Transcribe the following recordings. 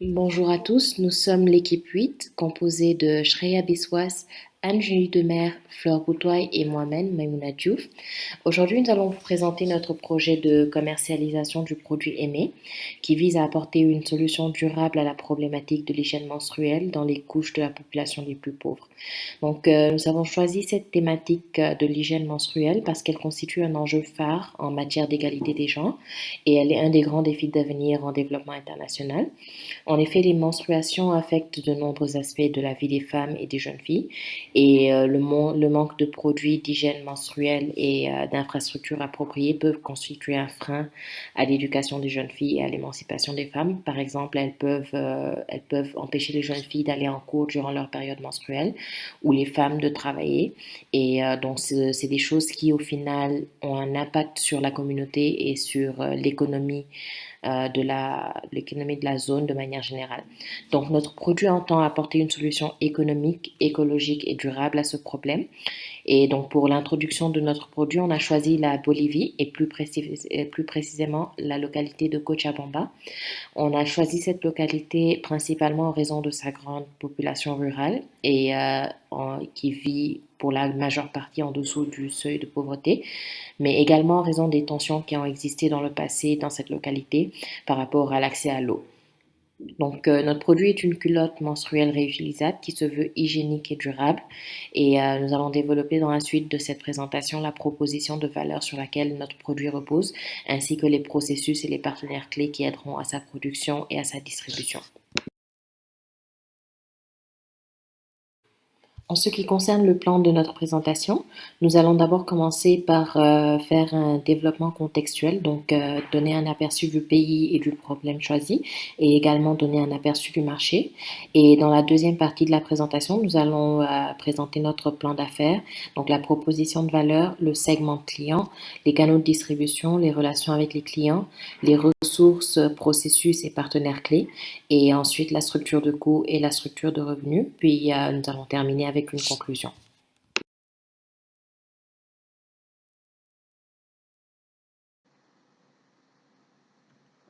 Bonjour à tous, nous sommes l'équipe 8, composée de Shreya Biswas, Anne-Julie Demer, Flore Boutoy et moi-même, Maimouna Diouf. Aujourd'hui, nous allons vous présenter notre projet de commercialisation du produit aimé, qui vise à apporter une solution durable à la problématique de l'hygiène menstruelle dans les couches de la population les plus pauvres. Nous avons choisi cette thématique de l'hygiène menstruelle parce qu'elle constitue un enjeu phare en matière d'égalité des genres et elle est un des grands défis d'avenir en développement international. En effet, les menstruations affectent de nombreux aspects de la vie des femmes et des jeunes filles et le manque de produits d'hygiène menstruelle et d'infrastructures appropriées peuvent constituer un frein à l'éducation des jeunes filles et à l'émancipation des femmes. Par exemple, elles peuvent empêcher les jeunes filles d'aller en cours durant leur période menstruelle ou les femmes de travailler. C'est des choses qui, au final, ont un impact sur la communauté et sur l'économie de la zone de manière générale. Donc, notre produit entend apporter une solution économique, écologique et durable à ce problème. Et donc, pour l'introduction de notre produit, on a choisi la Bolivie et plus précisément la localité de Cochabamba. On a choisi cette localité principalement en raison de sa grande population rurale qui vit pour la majeure partie en dessous du seuil de pauvreté, mais également en raison des tensions qui ont existé dans le passé dans cette localité par rapport à l'accès à l'eau. Notre produit est une culotte menstruelle réutilisable qui se veut hygiénique et durable. Nous allons développer dans la suite de cette présentation la proposition de valeur sur laquelle notre produit repose, ainsi que les processus et les partenaires clés qui aideront à sa production et à sa distribution. En ce qui concerne le plan de notre présentation, nous allons d'abord commencer par faire un développement contextuel, donner un aperçu du pays et du problème choisi, et également donner un aperçu du marché. Et dans la deuxième partie de la présentation, nous allons présenter notre plan d'affaires, donc la proposition de valeur, le segment client, les canaux de distribution, les relations avec les clients, les ressources, processus et partenaires clés, et ensuite la structure de coûts et la structure de revenus. Puis nous allons terminer avec une conclusion.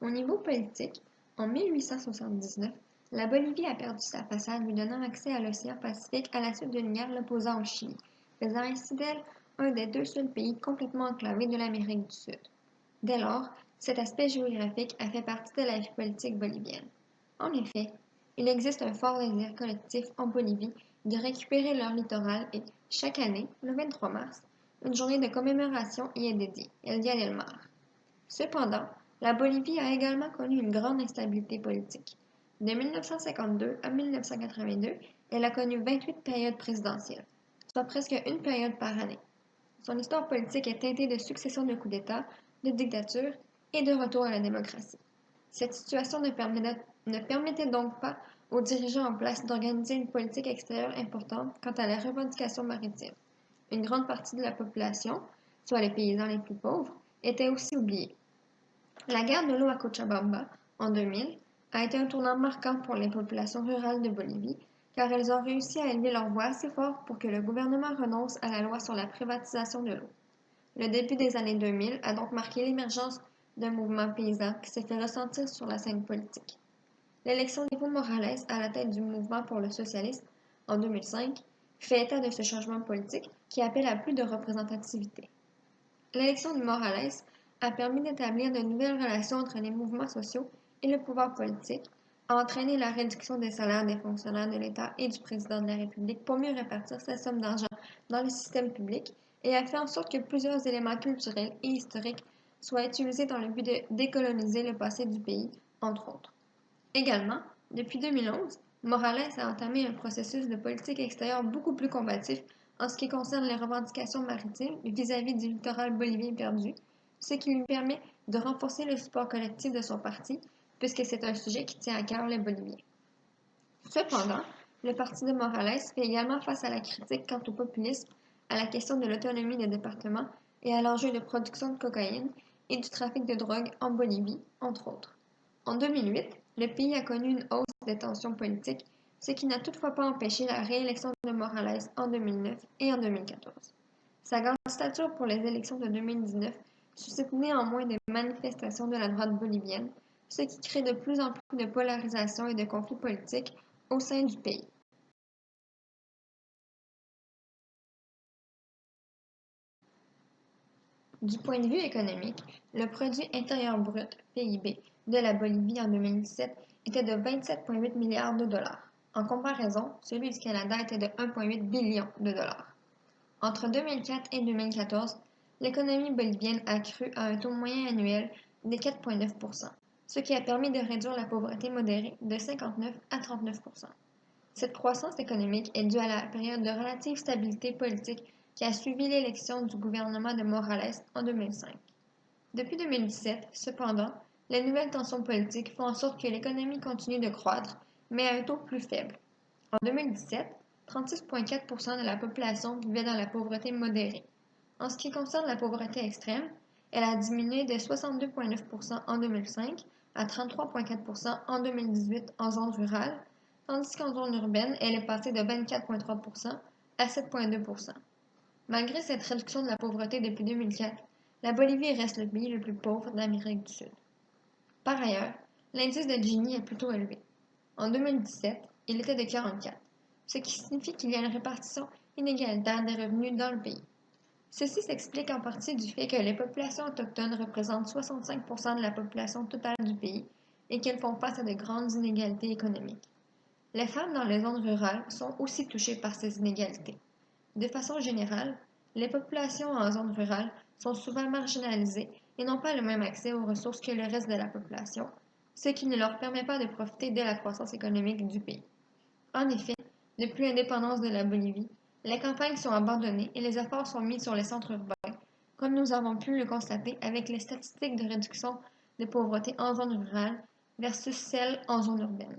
Au niveau politique, en 1879, la Bolivie a perdu sa façade lui donnant accès à l'océan Pacifique à la suite d'une guerre l'opposant au Chili, faisant ainsi d'elle un des deux seuls pays complètement enclavés de l'Amérique du Sud. Dès lors, cet aspect géographique a fait partie de la vie politique bolivienne. En effet, il existe un fort désir collectif en Bolivie de récupérer leur littoral et, chaque année, le 23 mars, une journée de commémoration y est dédiée, El Día del Mar. Cependant, la Bolivie a également connu une grande instabilité politique. De 1952 à 1982, elle a connu 28 périodes présidentielles, soit presque une période par année. Son histoire politique est teintée de successions de coups d'État, de dictatures et de retour à la démocratie. Cette situation ne permettait donc pas aux dirigeants en place d'organiser une politique extérieure importante quant à la revendication maritime. Une grande partie de la population, soit les paysans les plus pauvres, était aussi oubliée. La guerre de l'eau à Cochabamba, en 2000, a été un tournant marquant pour les populations rurales de Bolivie, car elles ont réussi à élever leur voix assez fort pour que le gouvernement renonce à la loi sur la privatisation de l'eau. Le début des années 2000 a donc marqué l'émergence d'un mouvement paysan qui s'est fait ressentir sur la scène politique. L'élection d'Evo Morales à la tête du mouvement pour le socialisme, en 2005, fait état de ce changement politique qui appelle à plus de représentativité. L'élection de Morales a permis d'établir de nouvelles relations entre les mouvements sociaux et le pouvoir politique, a entraîné la réduction des salaires des fonctionnaires de l'État et du président de la République pour mieux répartir cette somme d'argent dans le système public et a fait en sorte que plusieurs éléments culturels et historiques soient utilisés dans le but de décoloniser le passé du pays, entre autres. Également, depuis 2011, Morales a entamé un processus de politique extérieure beaucoup plus combatif en ce qui concerne les revendications maritimes vis-à-vis du littoral bolivien perdu, ce qui lui permet de renforcer le support collectif de son parti, puisque c'est un sujet qui tient à cœur les Boliviens. Cependant, le parti de Morales fait également face à la critique quant au populisme, à la question de l'autonomie des départements et à l'enjeu de production de cocaïne et du trafic de drogue en Bolivie, entre autres. En 2008, le pays a connu une hausse des tensions politiques, ce qui n'a toutefois pas empêché la réélection de Morales en 2009 et en 2014. Sa candidature pour les élections de 2019 suscite néanmoins des manifestations de la droite bolivienne, ce qui crée de plus en plus de polarisation et de conflits politiques au sein du pays. Du point de vue économique, le produit intérieur brut, PIB, de la Bolivie en 2017 était de 27,8 milliards de dollars. En comparaison, celui du Canada était de 1,8 billion de dollars. Entre 2004 et 2014, l'économie bolivienne a cru à un taux moyen annuel de 4,9%, ce qui a permis de réduire la pauvreté modérée de 59 à 39%. Cette croissance économique est due à la période de relative stabilité politique qui a suivi l'élection du gouvernement de Morales en 2005. Depuis 2017, cependant, les nouvelles tensions politiques font en sorte que l'économie continue de croître, mais à un taux plus faible. En 2017, 36,4% de la population vivait dans la pauvreté modérée. En ce qui concerne la pauvreté extrême, elle a diminué de 62,9% en 2005 à 33,4% en 2018 en zone rurale, tandis qu'en zone urbaine, elle est passée de 24,3% à 7,2%. Malgré cette réduction de la pauvreté depuis 2004, la Bolivie reste le pays le plus pauvre d'Amérique du Sud. Par ailleurs, l'indice de Gini est plutôt élevé. En 2017, il était de 44, ce qui signifie qu'il y a une répartition inégalitaire des revenus dans le pays. Ceci s'explique en partie du fait que les populations autochtones représentent 65% de la population totale du pays et qu'elles font face à de grandes inégalités économiques. Les femmes dans les zones rurales sont aussi touchées par ces inégalités. De façon générale, les populations en zone rurale sont souvent marginalisées et n'ont pas le même accès aux ressources que le reste de la population, ce qui ne leur permet pas de profiter de la croissance économique du pays. En effet, depuis l'indépendance de la Bolivie, les campagnes sont abandonnées et les efforts sont mis sur les centres urbains, comme nous avons pu le constater avec les statistiques de réduction de pauvreté en zone rurale versus celles en zone urbaine.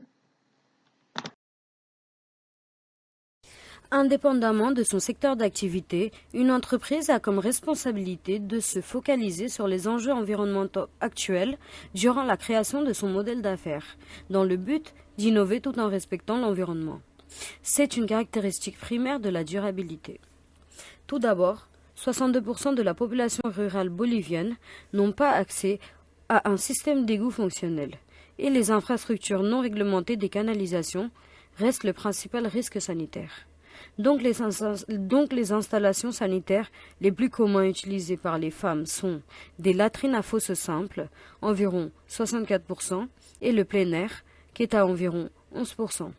Indépendamment de son secteur d'activité, une entreprise a comme responsabilité de se focaliser sur les enjeux environnementaux actuels durant la création de son modèle d'affaires, dans le but d'innover tout en respectant l'environnement. C'est une caractéristique primaire de la durabilité. Tout d'abord, 62% de la population rurale bolivienne n'ont pas accès à un système d'égout fonctionnel, et les infrastructures non réglementées des canalisations restent le principal risque sanitaire. Donc les installations sanitaires les plus communs utilisées par les femmes sont des latrines à fosse simple, environ 64%, et le plein air, qui est à environ 11%.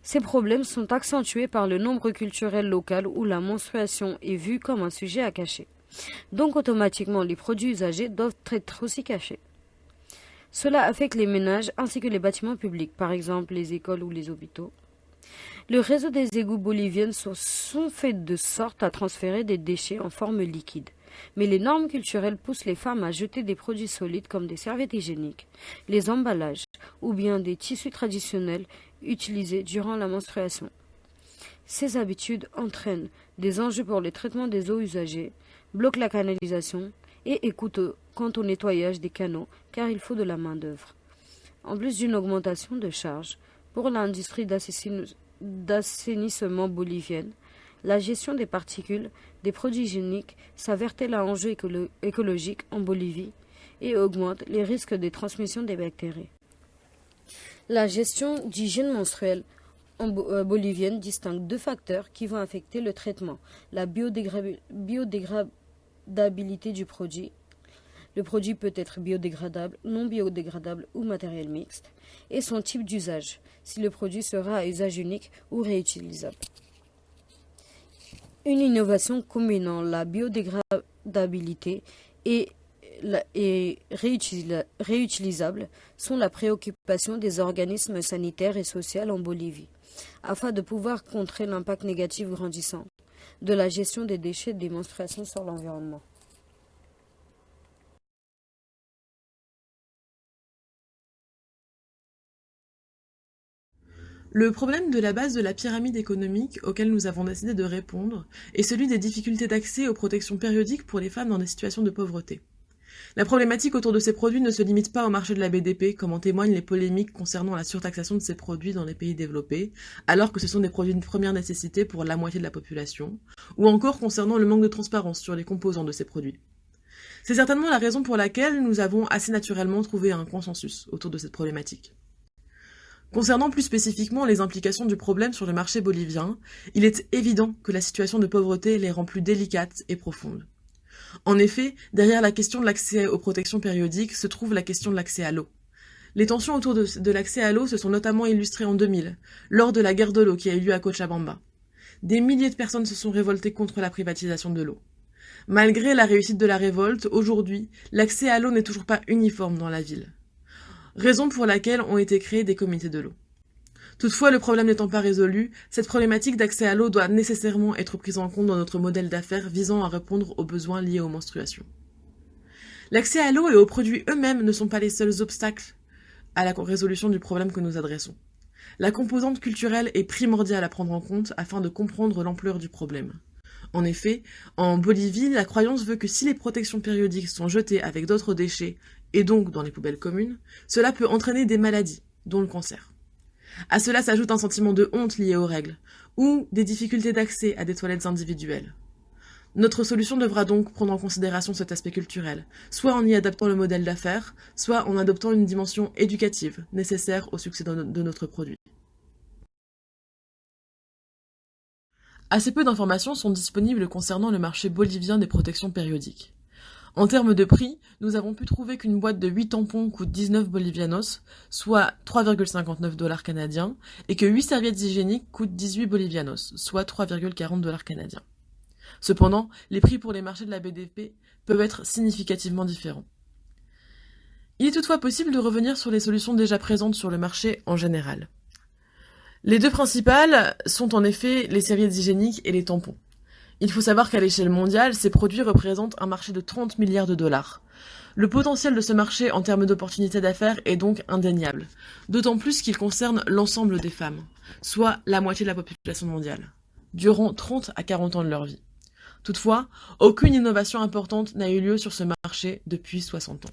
Ces problèmes sont accentués par le nombre culturel local où la menstruation est vue comme un sujet à cacher. Donc automatiquement, les produits usagés doivent être aussi cachés. Cela affecte les ménages ainsi que les bâtiments publics, par exemple les écoles ou les hôpitaux. Le réseau des égouts boliviens sont faits de sorte à transférer des déchets en forme liquide. Mais les normes culturelles poussent les femmes à jeter des produits solides comme des serviettes hygiéniques, les emballages ou bien des tissus traditionnels utilisés durant la menstruation. Ces habitudes entraînent des enjeux pour le traitement des eaux usagées, bloquent la canalisation et écoutent quant au nettoyage des canaux car il faut de la main-d'œuvre. En plus d'une augmentation de charges pour l'industrie d'assainissement bolivienne, la gestion des particules des produits hygiéniques s'avère-t-elle un enjeu écologique en Bolivie et augmente les risques de transmission des bactéries. La gestion d'hygiène menstruelle bolivienne distingue deux facteurs qui vont affecter le traitement, la biodégradabilité du produit. Le produit peut être biodégradable, non biodégradable ou matériel mixte, et son type d'usage, si le produit sera à usage unique ou réutilisable. Une innovation combinant la biodégradabilité et réutilisable sont la préoccupation des organismes sanitaires et sociaux en Bolivie, afin de pouvoir contrer l'impact négatif grandissant de la gestion des déchets des menstruations sur l'environnement. Le problème de la base de la pyramide économique auquel nous avons décidé de répondre est celui des difficultés d'accès aux protections périodiques pour les femmes dans des situations de pauvreté. La problématique autour de ces produits ne se limite pas au marché de la BDP, comme en témoignent les polémiques concernant la surtaxation de ces produits dans les pays développés, alors que ce sont des produits de première nécessité pour la moitié de la population, ou encore concernant le manque de transparence sur les composants de ces produits. C'est certainement la raison pour laquelle nous avons assez naturellement trouvé un consensus autour de cette problématique. Concernant plus spécifiquement les implications du problème sur le marché bolivien, il est évident que la situation de pauvreté les rend plus délicates et profondes. En effet, derrière la question de l'accès aux protections périodiques se trouve la question de l'accès à l'eau. Les tensions autour de l'accès à l'eau se sont notamment illustrées en 2000, lors de la guerre de l'eau qui a eu lieu à Cochabamba. Des milliers de personnes se sont révoltées contre la privatisation de l'eau. Malgré la réussite de la révolte, aujourd'hui, l'accès à l'eau n'est toujours pas uniforme dans la ville. Raison pour laquelle ont été créés des comités de l'eau. Toutefois, le problème n'étant pas résolu, cette problématique d'accès à l'eau doit nécessairement être prise en compte dans notre modèle d'affaires visant à répondre aux besoins liés aux menstruations. L'accès à l'eau et aux produits eux-mêmes ne sont pas les seuls obstacles à la résolution du problème que nous adressons. La composante culturelle est primordiale à prendre en compte afin de comprendre l'ampleur du problème. En effet, en Bolivie, la croyance veut que si les protections périodiques sont jetées avec d'autres déchets, et donc dans les poubelles communes, cela peut entraîner des maladies, dont le cancer. À cela s'ajoute un sentiment de honte lié aux règles, ou des difficultés d'accès à des toilettes individuelles. Notre solution devra donc prendre en considération cet aspect culturel, soit en y adaptant le modèle d'affaires, soit en adoptant une dimension éducative nécessaire au succès de notre produit. Assez peu d'informations sont disponibles concernant le marché bolivien des protections périodiques. En termes de prix, nous avons pu trouver qu'une boîte de 8 tampons coûte 19 bolivianos, soit 3,59 $ canadiens, et que 8 serviettes hygiéniques coûtent 18 bolivianos, soit 3,40 $ canadiens. Cependant, les prix pour les marchés de la BDP peuvent être significativement différents. Il est toutefois possible de revenir sur les solutions déjà présentes sur le marché en général. Les deux principales sont en effet les serviettes hygiéniques et les tampons. Il faut savoir qu'à l'échelle mondiale, ces produits représentent un marché de 30 milliards de dollars. Le potentiel de ce marché en termes d'opportunités d'affaires est donc indéniable, d'autant plus qu'il concerne l'ensemble des femmes, soit la moitié de la population mondiale, durant 30 à 40 ans de leur vie. Toutefois, aucune innovation importante n'a eu lieu sur ce marché depuis 60 ans.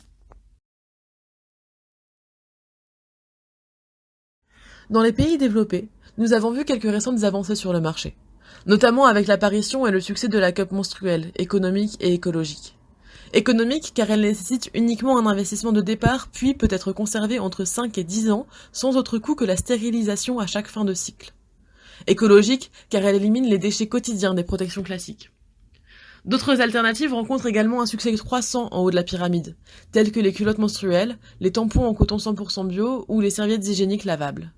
Dans les pays développés, nous avons vu quelques récentes avancées sur le marché, notamment avec l'apparition et le succès de la cup menstruelle, économique et écologique. Économique car elle nécessite uniquement un investissement de départ puis peut être conservée entre 5 et 10 ans sans autre coût que la stérilisation à chaque fin de cycle. Écologique car elle élimine les déchets quotidiens des protections classiques. D'autres alternatives rencontrent également un succès croissant en haut de la pyramide, telles que les culottes menstruelles, les tampons en coton 100% bio ou les serviettes hygiéniques lavables.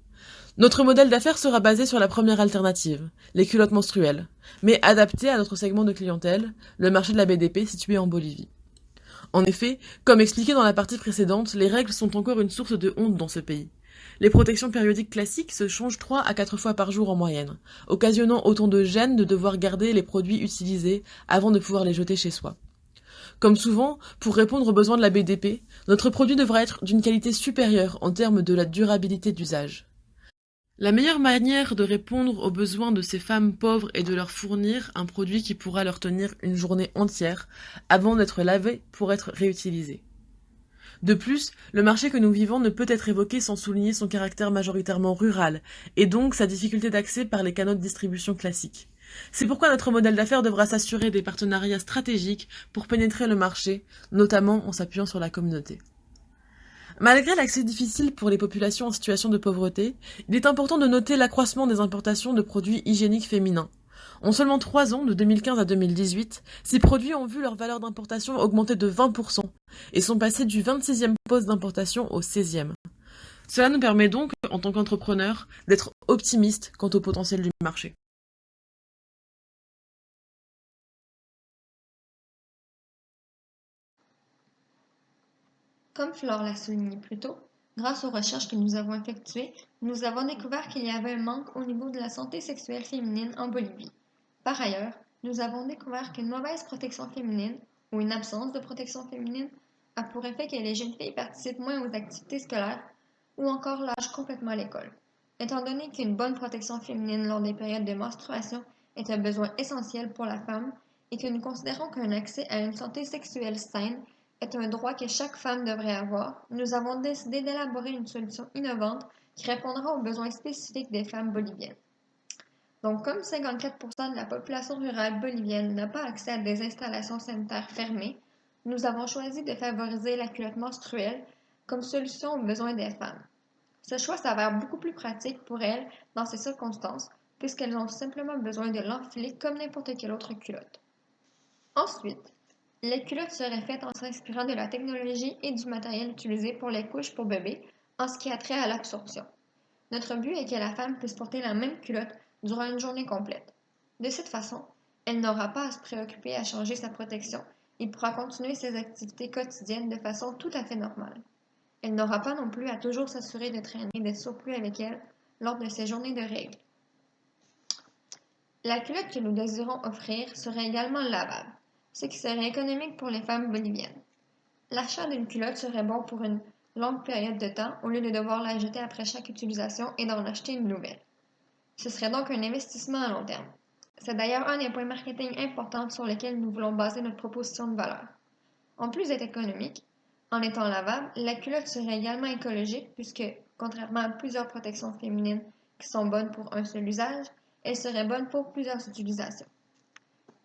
Notre modèle d'affaires sera basé sur la première alternative, les culottes menstruelles, mais adapté à notre segment de clientèle, le marché de la BDP situé en Bolivie. En effet, comme expliqué dans la partie précédente, les règles sont encore une source de honte dans ce pays. Les protections périodiques classiques se changent 3 à 4 fois par jour en moyenne, occasionnant autant de gêne de devoir garder les produits utilisés avant de pouvoir les jeter chez soi. Comme souvent, pour répondre aux besoins de la BDP, notre produit devra être d'une qualité supérieure en termes de la durabilité d'usage. La meilleure manière de répondre aux besoins de ces femmes pauvres est de leur fournir un produit qui pourra leur tenir une journée entière avant d'être lavé pour être réutilisé. De plus, le marché que nous vivons ne peut être évoqué sans souligner son caractère majoritairement rural, et donc sa difficulté d'accès par les canaux de distribution classiques. C'est pourquoi notre modèle d'affaires devra s'assurer des partenariats stratégiques pour pénétrer le marché, notamment en s'appuyant sur la communauté. Malgré l'accès difficile pour les populations en situation de pauvreté, il est important de noter l'accroissement des importations de produits hygiéniques féminins. En seulement 3 ans, de 2015 à 2018, ces produits ont vu leur valeur d'importation augmenter de 20% et sont passés du 26e poste d'importation au 16e. Cela nous permet donc, en tant qu'entrepreneurs, d'être optimistes quant au potentiel du marché. Comme Flore l'a souligné plus tôt, grâce aux recherches que nous avons effectuées, nous avons découvert qu'il y avait un manque au niveau de la santé sexuelle féminine en Bolivie. Par ailleurs, nous avons découvert qu'une mauvaise protection féminine, ou une absence de protection féminine, a pour effet que les jeunes filles participent moins aux activités scolaires ou encore lâchent complètement l'école. Étant donné qu'une bonne protection féminine lors des périodes de menstruation est un besoin essentiel pour la femme et que nous considérons qu'un accès à une santé sexuelle saine est un droit que chaque femme devrait avoir, nous avons décidé d'élaborer une solution innovante qui répondra aux besoins spécifiques des femmes boliviennes. Donc, comme 54% de la population rurale bolivienne n'a pas accès à des installations sanitaires fermées, nous avons choisi de favoriser la culotte menstruelle comme solution aux besoins des femmes. Ce choix s'avère beaucoup plus pratique pour elles dans ces circonstances, puisqu'elles ont simplement besoin de l'enfiler comme n'importe quelle autre culotte. Ensuite, les culottes seraient faites en s'inspirant de la technologie et du matériel utilisé pour les couches pour bébés en ce qui a trait à l'absorption. Notre but est que la femme puisse porter la même culotte durant une journée complète. De cette façon, elle n'aura pas à se préoccuper à changer sa protection et pourra continuer ses activités quotidiennes de façon tout à fait normale. Elle n'aura pas non plus à toujours s'assurer de traîner des surplus avec elle lors de ses journées de règles. La culotte que nous désirons offrir serait également lavable, ce qui serait économique pour les femmes boliviennes. L'achat d'une culotte serait bon pour une longue période de temps au lieu de devoir la jeter après chaque utilisation et d'en acheter une nouvelle. Ce serait donc un investissement à long terme. C'est d'ailleurs un des points marketing importants sur lesquels nous voulons baser notre proposition de valeur. En plus d'être économique, en étant lavable, la culotte serait également écologique puisque, contrairement à plusieurs protections féminines qui sont bonnes pour un seul usage, elle serait bonne pour plusieurs utilisations.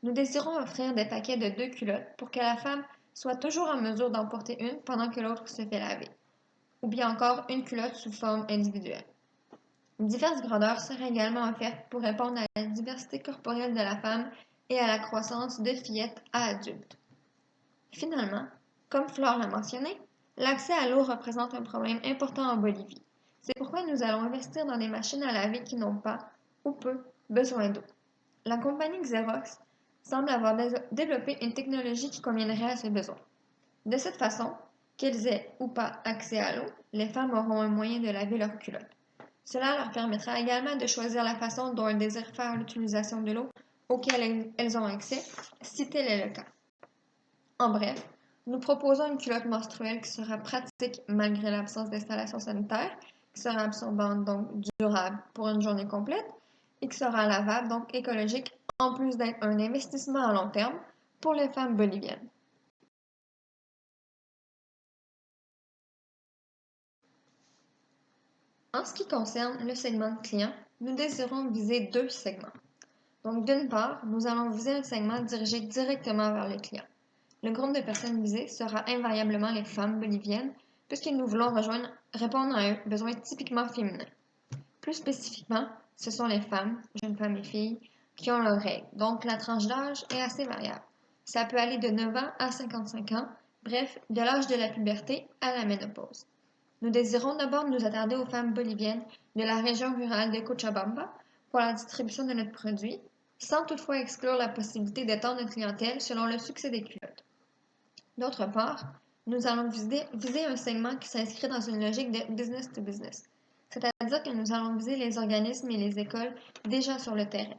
Nous désirons offrir des paquets de 2 culottes pour que la femme soit toujours en mesure d'en porter une pendant que l'autre se fait laver, ou bien encore une culotte sous forme individuelle. Diverses grandeurs seraient également offertes pour répondre à la diversité corporelle de la femme et à la croissance de fillettes à adultes. Finalement, comme Flore l'a mentionné, l'accès à l'eau représente un problème important en Bolivie. C'est pourquoi nous allons investir dans des machines à laver qui n'ont pas, ou peu, besoin d'eau. La compagnie Xerox semble avoir développé une technologie qui conviendrait à ce besoin. De cette façon, qu'elles aient ou pas accès à l'eau, les femmes auront un moyen de laver leurs culottes. Cela leur permettra également de choisir la façon dont elles désirent faire l'utilisation de l'eau auquel elles ont accès, si tel est le cas. En bref, nous proposons une culotte menstruelle qui sera pratique malgré l'absence d'installation sanitaire, qui sera absorbante donc durable pour une journée complète et qui sera lavable donc écologique en plus d'être un investissement à long terme pour les femmes boliviennes. En ce qui concerne le segment de clients, nous désirons viser 2 segments. Donc d'une part, nous allons viser un segment dirigé directement vers le client. Le groupe de personnes visées sera invariablement les femmes boliviennes, puisque nous voulons répondre à un besoin typiquement féminin. Plus spécifiquement, ce sont les femmes, jeunes femmes et filles, qui ont leurs règles, donc la tranche d'âge est assez variable. Ça peut aller de 9 ans à 55 ans, bref, de l'âge de la puberté à la ménopause. Nous désirons d'abord nous attarder aux femmes boliviennes de la région rurale de Cochabamba pour la distribution de notre produit, sans toutefois exclure la possibilité d'étendre notre clientèle selon le succès des culottes. D'autre part, nous allons viser un segment qui s'inscrit dans une logique de business to business, c'est-à-dire que nous allons viser les organismes et les écoles déjà sur le terrain.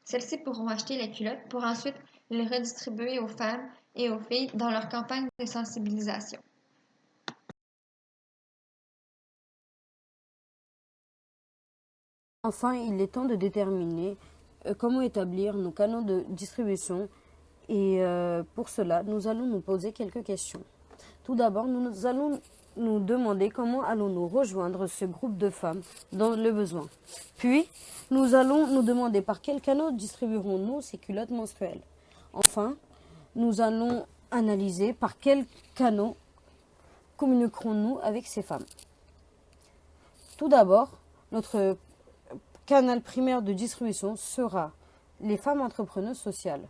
Celles-ci pourront acheter les culottes pour ensuite les redistribuer aux femmes et aux filles dans leur campagne de sensibilisation. Enfin, il est temps de déterminer comment établir nos canaux de distribution et pour cela, nous allons nous poser quelques questions. Tout d'abord, nous allons nous demander comment allons-nous rejoindre ce groupe de femmes dans le besoin. Puis, nous allons nous demander par quels canaux distribuerons-nous ces culottes menstruelles. Enfin, nous allons analyser par quels canaux communiquerons-nous avec ces femmes. Tout d'abord, notre canal primaire de distribution sera les femmes entrepreneuses sociales.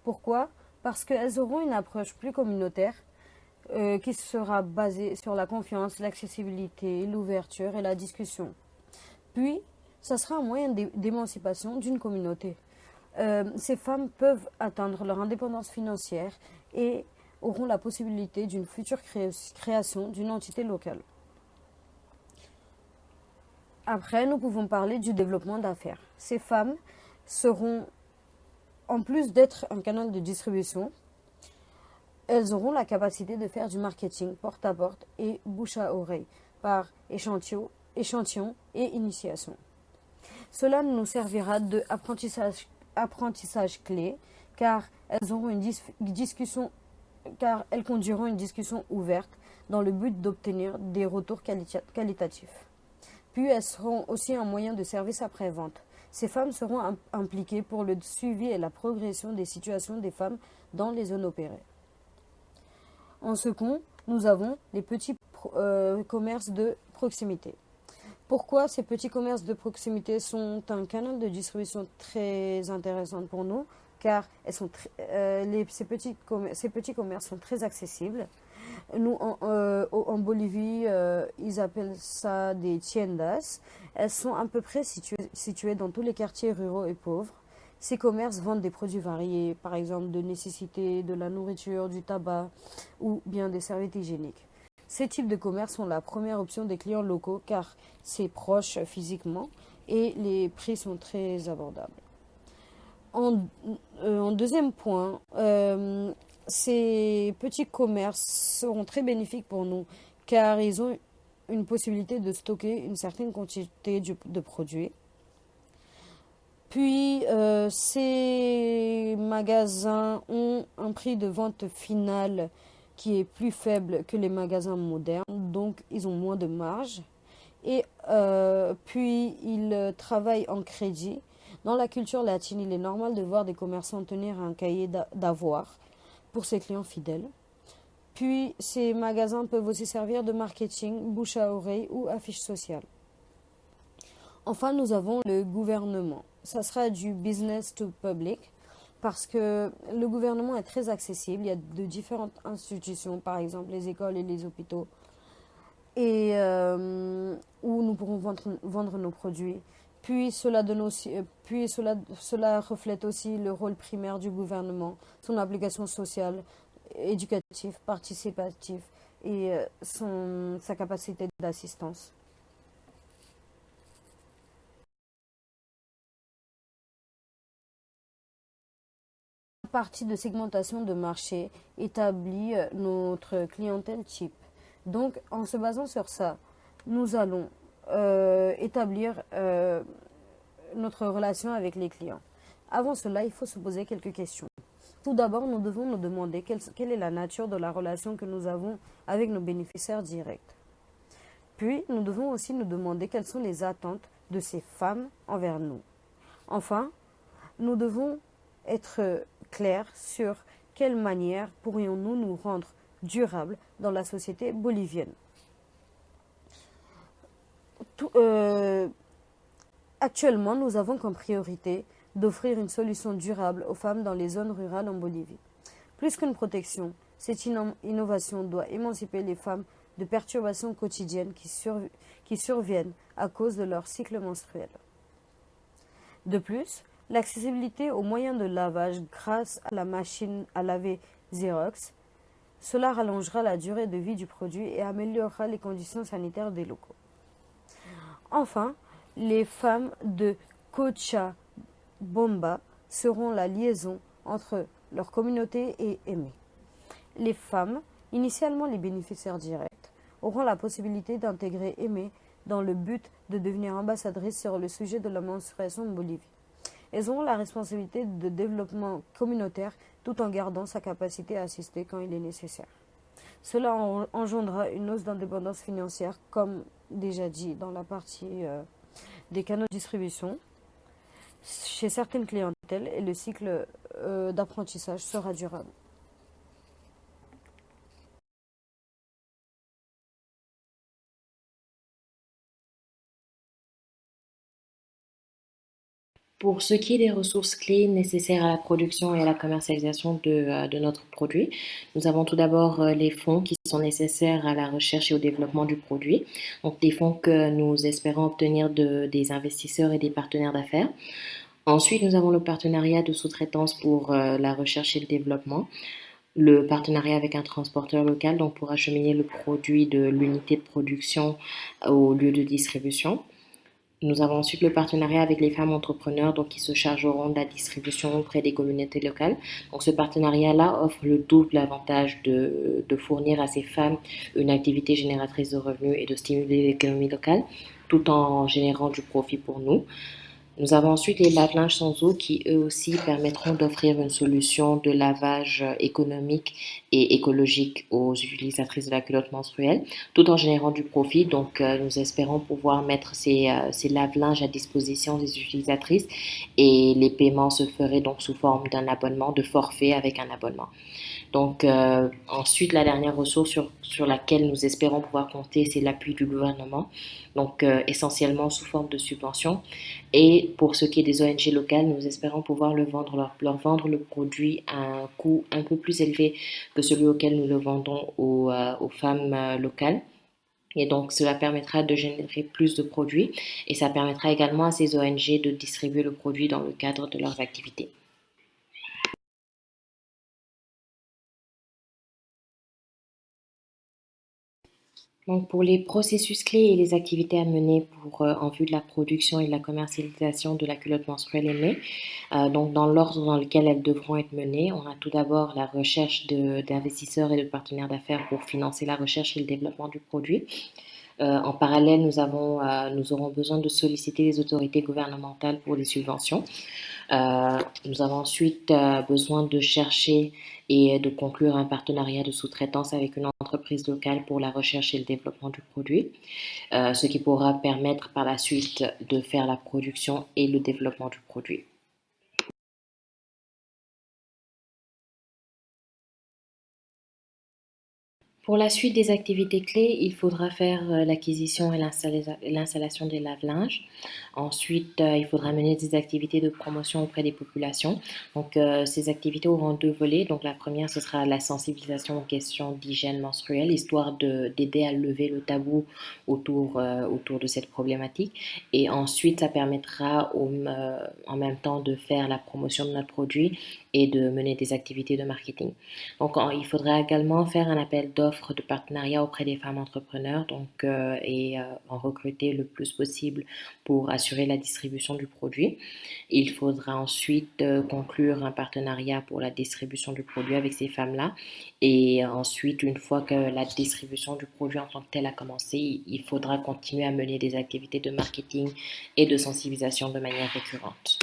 Pourquoi? Parce qu'elles auront une approche plus communautaire qui sera basée sur la confiance, l'accessibilité, l'ouverture et la discussion. Puis, ça sera un moyen d'émancipation d'une communauté. Ces femmes peuvent atteindre leur indépendance financière et auront la possibilité d'une future création d'une entité locale. Après, nous pouvons parler du développement d'affaires. Ces femmes seront, en plus d'être un canal de distribution, elles auront la capacité de faire du marketing porte à porte et bouche à oreille par échantillon et initiation. Cela nous servira d'apprentissage clé car elles conduiront une discussion ouverte dans le but d'obtenir des retours qualitatifs. Puis elles seront aussi un moyen de service après-vente. Ces femmes seront impliquées pour le suivi et la progression des situations des femmes dans les zones opérées. En second, nous avons les petits commerces de proximité. Pourquoi ces petits commerces de proximité sont un canal de distribution très intéressant pour nous? Car ces petits commerces sont très accessibles. Nous, en Bolivie, ils appellent ça des tiendas. Elles sont à peu près situées dans tous les quartiers ruraux et pauvres. Ces commerces vendent des produits variés, par exemple de nécessité, de la nourriture, du tabac ou bien des serviettes hygiéniques. Ces types de commerces sont la première option des clients locaux car c'est proche physiquement et les prix sont très abordables. En deuxième point, ces petits commerces seront très bénéfiques pour nous car ils ont une possibilité de stocker une certaine quantité de produits. Puis, ces magasins ont un prix de vente final qui est plus faible que les magasins modernes, donc ils ont moins de marge. Et puis, ils travaillent en crédit. Dans la culture latine, il est normal de voir des commerçants tenir un cahier d'avoir pour ses clients fidèles. Puis, ces magasins peuvent aussi servir de marketing, bouche à oreille ou affiche sociale. Enfin, nous avons le gouvernement. Ça sera du business to public parce que le gouvernement est très accessible. Il y a de différentes institutions, par exemple les écoles et les hôpitaux, et où nous pourrons vendre nos produits. Puis cela reflète aussi le rôle primaire du gouvernement, son application sociale, éducative, participative et sa capacité d'assistance. Partie de segmentation de marché établit notre clientèle type. Donc, en se basant sur ça, nous allons établir notre relation avec les clients. Avant cela, il faut se poser quelques questions. Tout d'abord, nous devons nous demander quelle est la nature de la relation que nous avons avec nos bénéficiaires directs. Puis, nous devons aussi nous demander quelles sont les attentes de ces femmes envers nous. Enfin, nous devons être clairs sur quelle manière pourrions-nous nous rendre durables dans la société bolivienne. Actuellement, nous avons comme priorité d'offrir une solution durable aux femmes dans les zones rurales en Bolivie. Plus qu'une protection, cette innovation doit émanciper les femmes de perturbations quotidiennes qui surviennent à cause de leur cycle menstruel. De plus, l'accessibilité aux moyens de lavage grâce à la machine à laver Xerox, cela rallongera la durée de vie du produit et améliorera les conditions sanitaires des locaux. Enfin, les femmes de Cochabamba seront la liaison entre leur communauté et Aimé. Les femmes, initialement les bénéficiaires directs, auront la possibilité d'intégrer Aimé dans le but de devenir ambassadrices sur le sujet de la menstruation en Bolivie. Elles auront la responsabilité de développement communautaire tout en gardant sa capacité à assister quand il est nécessaire. Cela engendrera une hausse d'indépendance financière, comme déjà dit dans la partie des canaux de distribution, chez certaines clientèles et le cycle d'apprentissage sera durable. Pour ce qui est des ressources clés nécessaires à la production et à la commercialisation de notre produit, nous avons tout d'abord les fonds qui sont nécessaires à la recherche et au développement du produit. Donc des fonds que nous espérons obtenir des investisseurs et des partenaires d'affaires. Ensuite, nous avons le partenariat de sous-traitance pour la recherche et le développement. Le partenariat avec un transporteur local donc pour acheminer le produit de l'unité de production au lieu de distribution. Nous avons ensuite le partenariat avec les femmes entrepreneurs donc, qui se chargeront de la distribution auprès des communautés locales. Donc, ce partenariat-là offre le double avantage de fournir à ces femmes une activité génératrice de revenus et de stimuler l'économie locale tout en générant du profit pour nous. Nous avons ensuite les lave-linges sans eau qui eux aussi permettront d'offrir une solution de lavage économique et écologique aux utilisatrices de la culotte menstruelle tout en générant du profit. Donc nous espérons pouvoir mettre ces lave-linges à disposition des utilisatrices et les paiements se feraient donc sous forme d'un abonnement, de forfait avec un abonnement. Donc ensuite, la dernière ressource sur laquelle nous espérons pouvoir compter, c'est l'appui du gouvernement, donc essentiellement sous forme de subventions. Et pour ce qui est des ONG locales, nous espérons pouvoir leur vendre le produit à un coût un peu plus élevé que celui auquel nous le vendons aux femmes locales. Et donc, cela permettra de générer plus de produits et ça permettra également à ces ONG de distribuer le produit dans le cadre de leurs activités. Donc, pour les processus clés et les activités à mener en vue de la production et de la commercialisation de la culotte menstruelle aimée, donc dans l'ordre dans lequel elles devront être menées, on a tout d'abord la recherche d'investisseurs et de partenaires d'affaires pour financer la recherche et le développement du produit. En parallèle, nous aurons besoin de solliciter les autorités gouvernementales pour des subventions. Nous avons ensuite besoin de chercher et de conclure un partenariat de sous-traitance avec une entreprise locale pour la recherche et le développement du produit, ce qui pourra permettre par la suite de faire la production et le développement du produit. Pour la suite des activités clés, il faudra faire l'acquisition et l'installation des lave-linges. Ensuite, il faudra mener des activités de promotion auprès des populations. Donc, ces activités auront deux volets. Donc, la première, ce sera la sensibilisation aux questions d'hygiène menstruelle, histoire d'aider à lever le tabou autour de cette problématique. Et ensuite, ça permettra en même temps de faire la promotion de notre produit et de mener des activités de marketing. Donc, il faudra également faire un appel d'offres de partenariat auprès des femmes entrepreneurs et en recruter le plus possible pour assurer la distribution du produit. Il faudra ensuite conclure un partenariat pour la distribution du produit avec ces femmes-là. Et ensuite, une fois que la distribution du produit en tant que tel a commencé, il faudra continuer à mener des activités de marketing et de sensibilisation de manière récurrente.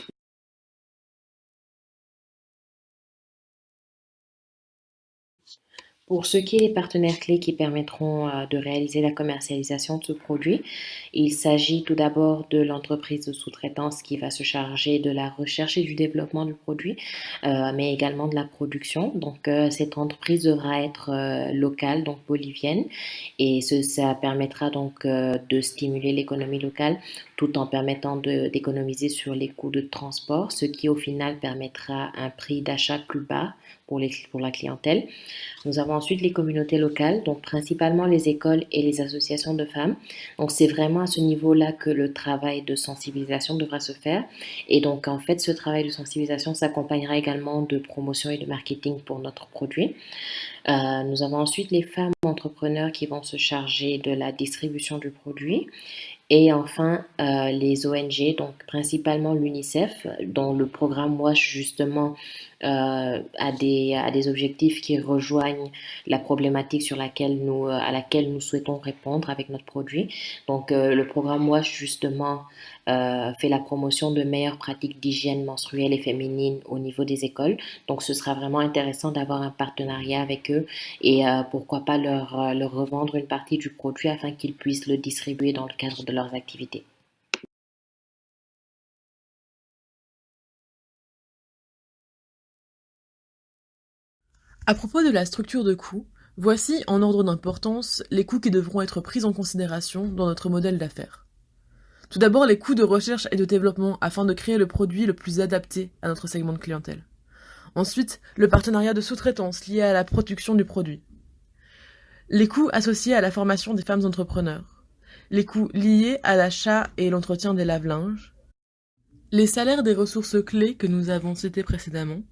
Pour ce qui est des partenaires clés qui permettront de réaliser la commercialisation de ce produit, il s'agit tout d'abord de l'entreprise de sous-traitance qui va se charger de la recherche et du développement du produit, mais également de la production. Donc, cette entreprise devra être locale, donc bolivienne, et ça permettra donc de stimuler l'économie locale tout en permettant d'économiser sur les coûts de transport, ce qui au final permettra un prix d'achat plus bas pour la clientèle. Nous avons ensuite les communautés locales, donc principalement les écoles et les associations de femmes. Donc c'est vraiment à ce niveau-là que le travail de sensibilisation devra se faire. Et donc en fait, ce travail de sensibilisation s'accompagnera également de promotion et de marketing pour notre produit. Nous avons ensuite les femmes entrepreneurs qui vont se charger de la distribution du produit. Et enfin, les ONG, donc principalement l'UNICEF, dont le programme WASH justement a des objectifs qui rejoignent la problématique à laquelle nous souhaitons répondre avec notre produit. Donc le programme WASH justement fait la promotion de meilleures pratiques d'hygiène menstruelle et féminine au niveau des écoles. Donc ce sera vraiment intéressant d'avoir un partenariat avec eux et pourquoi pas leur revendre une partie du produit afin qu'ils puissent le distribuer dans le cadre de leurs activités. À propos de la structure de coûts, voici en ordre d'importance les coûts qui devront être pris en considération dans notre modèle d'affaires. Tout d'abord, les coûts de recherche et de développement afin de créer le produit le plus adapté à notre segment de clientèle. Ensuite, le partenariat de sous-traitance lié à la production du produit. Les coûts associés à la formation des femmes entrepreneurs. Les coûts liés à l'achat et l'entretien des lave-linges. Les salaires des ressources clés que nous avons cités précédemment.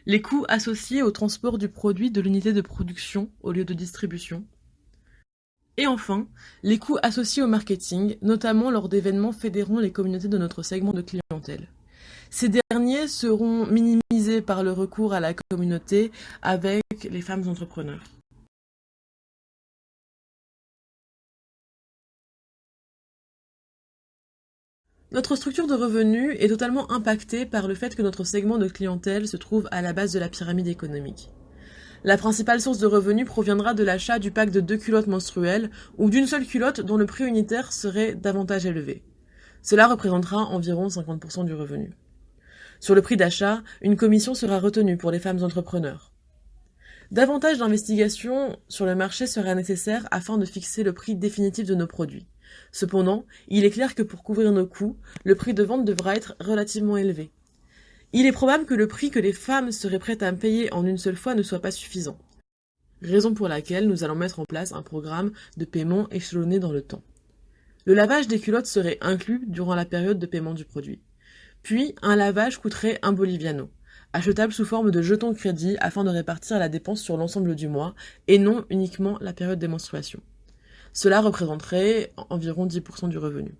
Les coûts associés au transport du produit de l'unité de production au lieu de distribution. Et enfin, les coûts associés au marketing, notamment lors d'événements fédérant les communautés de notre segment de clientèle. Ces derniers seront minimisés par le recours à la communauté avec les femmes entrepreneurs. Notre structure de revenus est totalement impactée par le fait que notre segment de clientèle se trouve à la base de la pyramide économique. La principale source de revenus proviendra de l'achat du pack de 2 culottes menstruelles ou d'une seule culotte dont le prix unitaire serait davantage élevé. Cela représentera environ 50% du revenu. Sur le prix d'achat, une commission sera retenue pour les femmes entrepreneurs. Davantage d'investigations sur le marché seraient nécessaires afin de fixer le prix définitif de nos produits. Cependant, il est clair que pour couvrir nos coûts, le prix de vente devra être relativement élevé. Il est probable que le prix que les femmes seraient prêtes à payer en une seule fois ne soit pas suffisant. Raison pour laquelle nous allons mettre en place un programme de paiement échelonné dans le temps. Le lavage des culottes serait inclus durant la période de paiement du produit. Puis, un lavage coûterait 1 boliviano, achetable sous forme de jetons crédit afin de répartir la dépense sur l'ensemble du mois et non uniquement la période des menstruations. Cela représenterait environ 10% du revenu.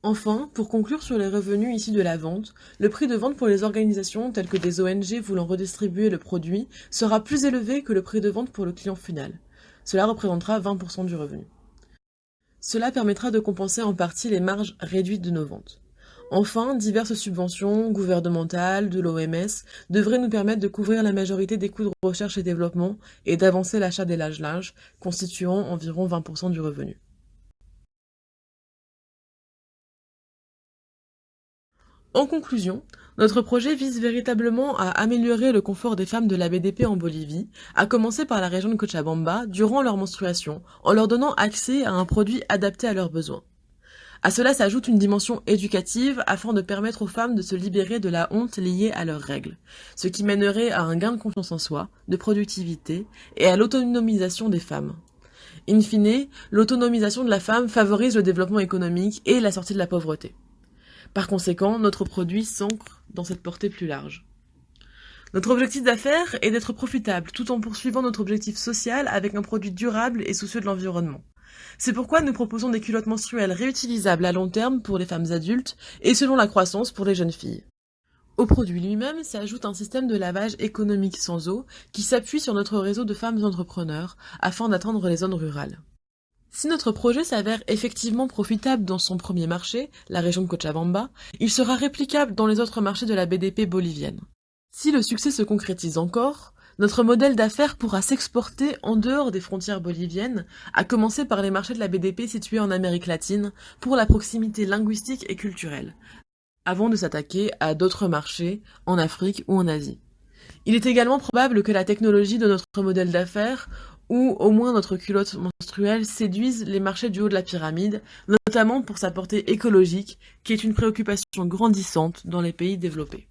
Enfin, pour conclure sur les revenus issus de la vente, le prix de vente pour les organisations telles que des ONG voulant redistribuer le produit sera plus élevé que le prix de vente pour le client final. Cela représentera 20% du revenu. Cela permettra de compenser en partie les marges réduites de nos ventes. Enfin, diverses subventions gouvernementales de l'OMS devraient nous permettre de couvrir la majorité des coûts de recherche et développement et d'avancer l'achat des lave-linges, constituant environ 20% du revenu. En conclusion, notre projet vise véritablement à améliorer le confort des femmes de la BDP en Bolivie, à commencer par la région de Cochabamba durant leur menstruation, en leur donnant accès à un produit adapté à leurs besoins. À cela s'ajoute une dimension éducative afin de permettre aux femmes de se libérer de la honte liée à leurs règles, ce qui mènerait à un gain de confiance en soi, de productivité et à l'autonomisation des femmes. In fine, l'autonomisation de la femme favorise le développement économique et la sortie de la pauvreté. Par conséquent, notre produit s'ancre dans cette portée plus large. Notre objectif d'affaires est d'être profitable tout en poursuivant notre objectif social avec un produit durable et soucieux de l'environnement. C'est pourquoi nous proposons des culottes menstruelles réutilisables à long terme pour les femmes adultes et selon la croissance pour les jeunes filles. Au produit lui-même s'ajoute un système de lavage économique sans eau qui s'appuie sur notre réseau de femmes entrepreneurs afin d'atteindre les zones rurales. Si notre projet s'avère effectivement profitable dans son premier marché, la région de Cochabamba, il sera réplicable dans les autres marchés de la BDP bolivienne. Si le succès se concrétise encore, notre modèle d'affaires pourra s'exporter en dehors des frontières boliviennes, à commencer par les marchés de la BDP situés en Amérique latine, pour la proximité linguistique et culturelle, avant de s'attaquer à d'autres marchés en Afrique ou en Asie. Il est également probable que la technologie de notre modèle d'affaires ou au moins notre culotte menstruelle séduisent les marchés du haut de la pyramide, notamment pour sa portée écologique, qui est une préoccupation grandissante dans les pays développés.